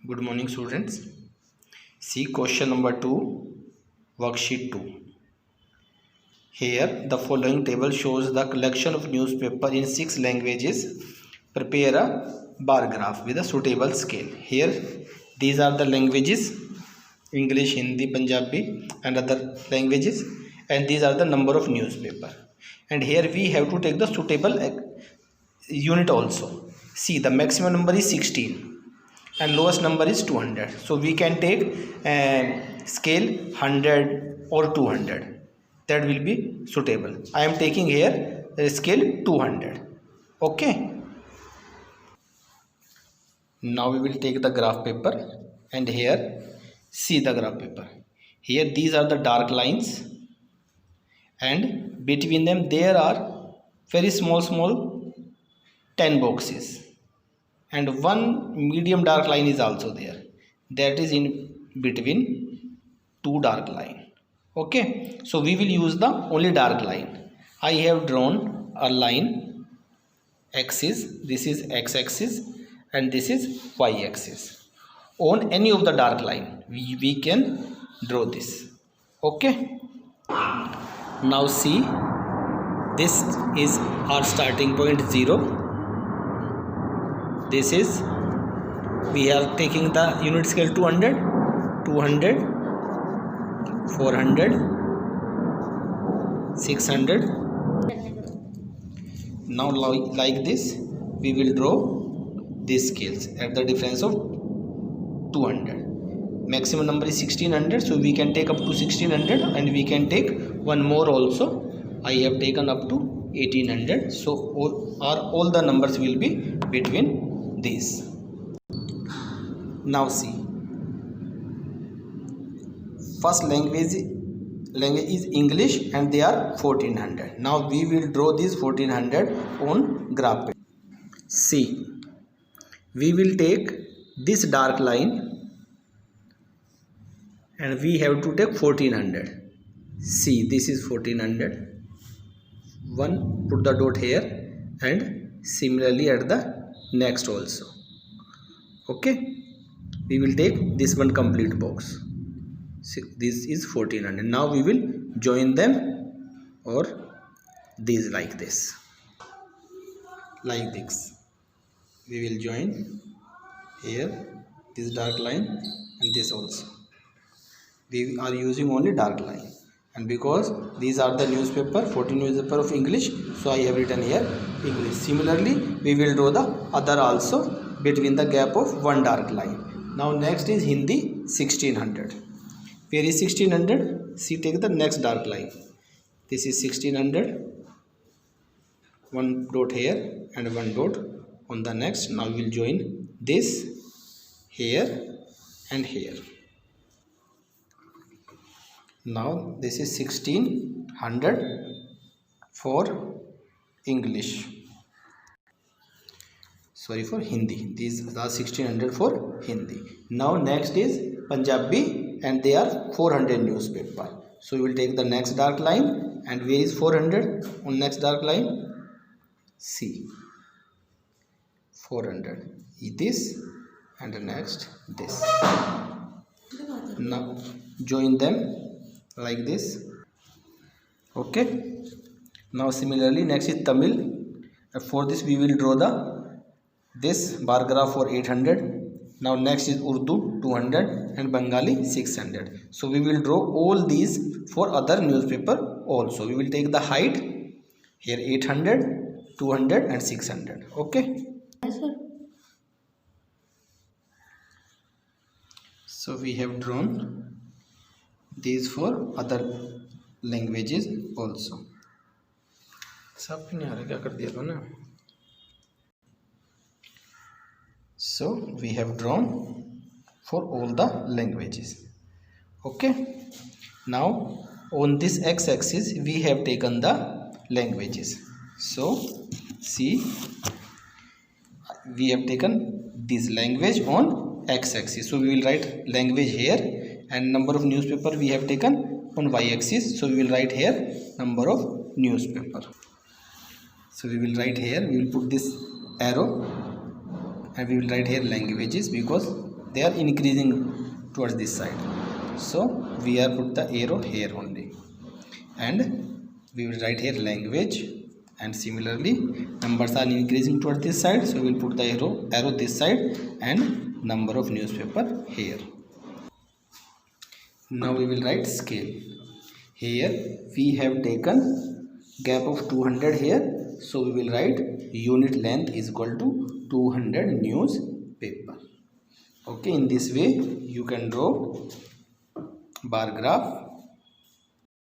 Good morning, students. See question number 2, worksheet 2. Here the following table shows the collection of newspaper in 6 languages. Prepare a bar graph with a suitable scale. Here these are the languages: English, Hindi, Punjabi and other languages, and these are the number of newspaper. And here we have to take the suitable unit also. See, the maximum number is 16 and lowest number is 200, so we can take scale 100 or 200, that will be suitable. I am taking here scale 200. Okay, now we will take the graph paper and here see the graph paper. Here these are the dark lines and between them there are very small 10 boxes, and one medium dark line is also there, that is in between two dark line. Okay, so we will use the only dark line. I have drawn a line axis, this is x axis and this is y axis. On any of the dark line we can draw this. Okay, now see, this is our starting point 0. This is, we are taking the unit scale 200, 200, 400, 600. Now like this we will draw these scales at the difference of 200. Maximum number is 1600, so we can take up to 1600 and we can take one more also. I have taken up to 1800, so all the numbers will be between these. Now see, first language is English and they are 1400. Now we will draw this 1400 on graph paper. See, we will take this dark line and we have to take 1400. See, this is 1400. One, put the dot here and similarly at the next also. Okay, we will take this one complete box. See, this is 1400. Now we will join them, or these like this, like this we will join here this dark line and this also. We are using only dark line, and because these are the newspaper, 14 newspaper of English, so I have written here English. Similarly we will draw the other also between the gap of one dark line. Now next is Hindi, 1600. Where is 1600? See, take the next dark line. This is 1600. One dot here and one dot on the next. Now we will join this here and here. Now this is 1600 for English, sorry, for Hindi. These are 1600 for Hindi. Now next is Punjabi and they are 400 newspaper. So we will take the next dark line, and where is 400 on next dark line? See, 400 this and the next this. Now join them like this. Okay, now similarly next is Tamil. For this we will draw this bar graph for 800. Now next is Urdu 200 and Bengali 600. So we will draw all these for other newspaper also. We will take the height here 800, 200 and 600. Okay. Yes, sir. So we have drawn these for other languages also. सब नहीं आ रहा, क्या कर दिया तो ना. So we have drawn for all the languages. Okay, now on this x-axis we have taken the languages. So see, we have taken this language on x-axis, so we will write language here, and number of newspaper we have taken on y-axis, so we will write here number of newspaper. So we will write here, we will put this arrow and we will write here languages, because they are increasing towards this side, so we are put the arrow here only, and we will write here language, and similarly numbers are increasing towards this side, so we will put the arrow this side and number of newspaper here. Now we will write scale. Here we have taken gap of 200 here, so we will write unit length is equal to 200 newspaper. Okay, in this way you can draw bar graph